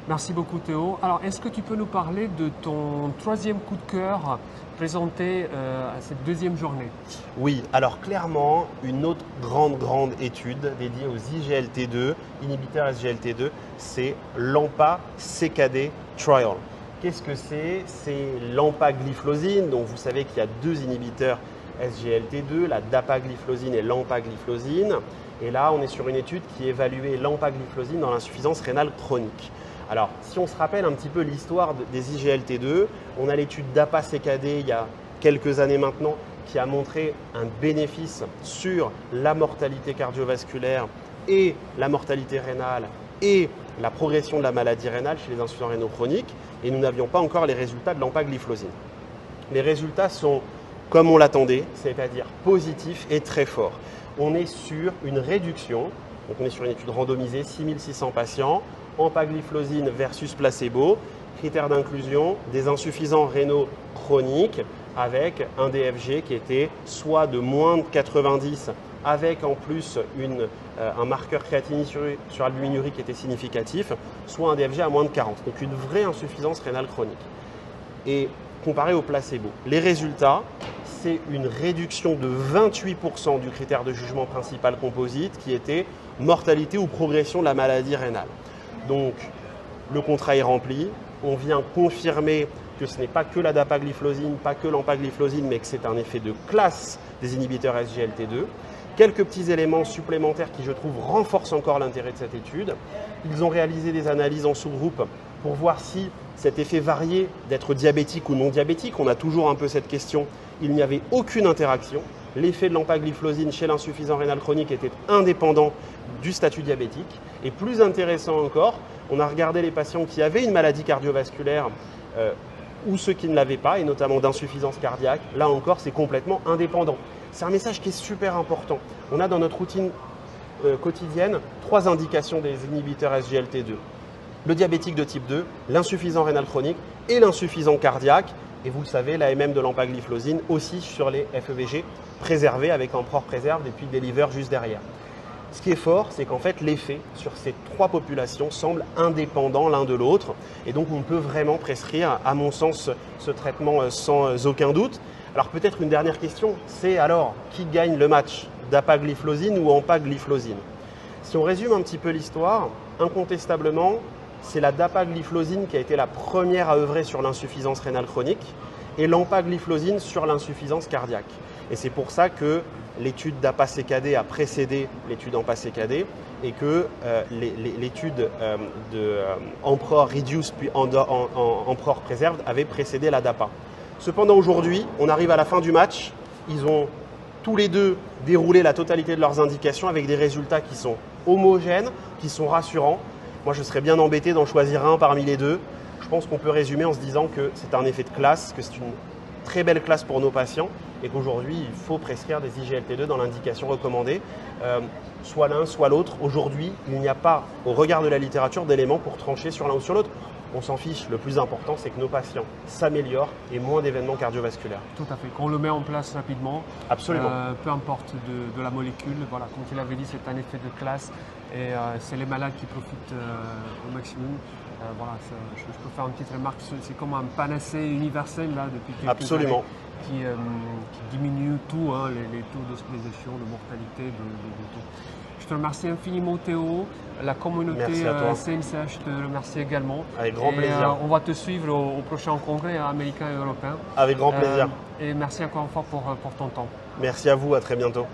Merci beaucoup Théo. Alors, est-ce que tu peux nous parler de ton troisième coup de cœur présenté à cette deuxième journée? Oui, alors clairement, une autre grande étude dédiée aux IGLT2, inhibiteurs SGLT2, c'est l'AMPA-CKD Trial. Qu'est-ce que c'est? C'est l'empagliflozine, donc vous savez qu'il y a deux inhibiteurs SGLT2, la dapagliflozine et l'empagliflozine. Et là, on est sur une étude qui évaluait l'empagliflozine dans l'insuffisance rénale chronique. Alors, si on se rappelle un petit peu l'histoire des IGLT2, on a l'étude DAPA-CKD il y a quelques années maintenant qui a montré un bénéfice sur la mortalité cardiovasculaire et la mortalité rénale et la progression de la maladie rénale chez les insuffisants rénaux chroniques, et nous n'avions pas encore les résultats de l'empagliflozine. Les résultats sont comme on l'attendait, c'est-à-dire positifs et très forts. On est sur une réduction, donc on est sur une étude randomisée, 6600 patients, empagliflozine versus placebo, critères d'inclusion, des insuffisants rénaux chroniques avec un DFG qui était soit de moins de 90 avec en plus un marqueur créatinisurique sur albuminurie qui était significatif, soit un DFG à moins de 40, donc une vraie insuffisance rénale chronique. Et comparé au placebo, les résultats, c'est une réduction de 28% du critère de jugement principal composite qui était mortalité ou progression de la maladie rénale. Donc, le contrat est rempli. On vient confirmer que ce n'est pas que la dapagliflozine, pas que l'empagliflozine, mais que c'est un effet de classe des inhibiteurs SGLT2. Quelques petits éléments supplémentaires qui, je trouve, renforcent encore l'intérêt de cette étude. Ils ont réalisé des analyses en sous-groupe pour voir si cet effet variait d'être diabétique ou non diabétique. On a toujours un peu cette question. Il n'y avait aucune interaction. L'effet de l'empagliflozine chez l'insuffisant rénal chronique était indépendant du statut diabétique. Et plus intéressant encore, on a regardé les patients qui avaient une maladie cardiovasculaire ou ceux qui ne l'avaient pas, et notamment d'insuffisance cardiaque. Là encore, c'est complètement indépendant. C'est un message qui est super important. On a dans notre routine quotidienne 3 indications des inhibiteurs SGLT2. Le diabétique de type 2, l'insuffisant rénal chronique et l'insuffisant cardiaque. Et vous le savez, l'AMM de l'empagliflozine aussi sur les FEVG préservés avec Emperor Préserve et puis Deliver juste derrière. Ce qui est fort, c'est qu'en fait, l'effet sur ces 3 populations semble indépendant l'un de l'autre. Et donc, on peut vraiment prescrire, à mon sens, ce traitement sans aucun doute. Alors, peut-être une dernière question, c'est alors, qui gagne le match? Dapagliflozine ou empagliflozine? Si on résume un petit peu l'histoire, incontestablement, c'est la dapagliflozine qui a été la première à œuvrer sur l'insuffisance rénale chronique et l'empagliflozine sur l'insuffisance cardiaque. Et c'est pour ça que l'étude DAPA-CKD a précédé l'étude EMPA-CKD et que l'étude de Emperor Reduce puis Emperor Preserved avait précédé la DAPA. Cependant, aujourd'hui, on arrive à la fin du match. Ils ont tous les deux déroulé la totalité de leurs indications avec des résultats qui sont homogènes, qui sont rassurants. Moi, je serais bien embêté d'en choisir un parmi les deux. Je pense qu'on peut résumer en se disant que c'est un effet de classe, que c'est une très belle classe pour nos patients et qu'aujourd'hui, il faut prescrire des IGLT2 dans l'indication recommandée, soit l'un, soit l'autre. Aujourd'hui, il n'y a pas, au regard de la littérature, d'éléments pour trancher sur l'un ou sur l'autre. On s'en fiche, le plus important, c'est que nos patients s'améliorent et moins d'événements cardiovasculaires. Tout à fait, qu'on le met en place rapidement. Absolument. Peu importe de la molécule, voilà, comme tu l'avais dit, c'est un effet de classe et c'est les malades qui profitent au maximum. Voilà, je peux faire une petite remarque, c'est comme un panacée universel là, depuis quelques Absolument. années qui diminue tout, hein, les taux d'hospitalisation, de mortalité, de tout. Je te remercie infiniment Théo, la communauté CNCH te remercie également. Avec grand plaisir. On va te suivre au prochain congrès américain et européen. Avec grand plaisir. Et merci encore une fois pour ton temps. Merci à vous, à très bientôt.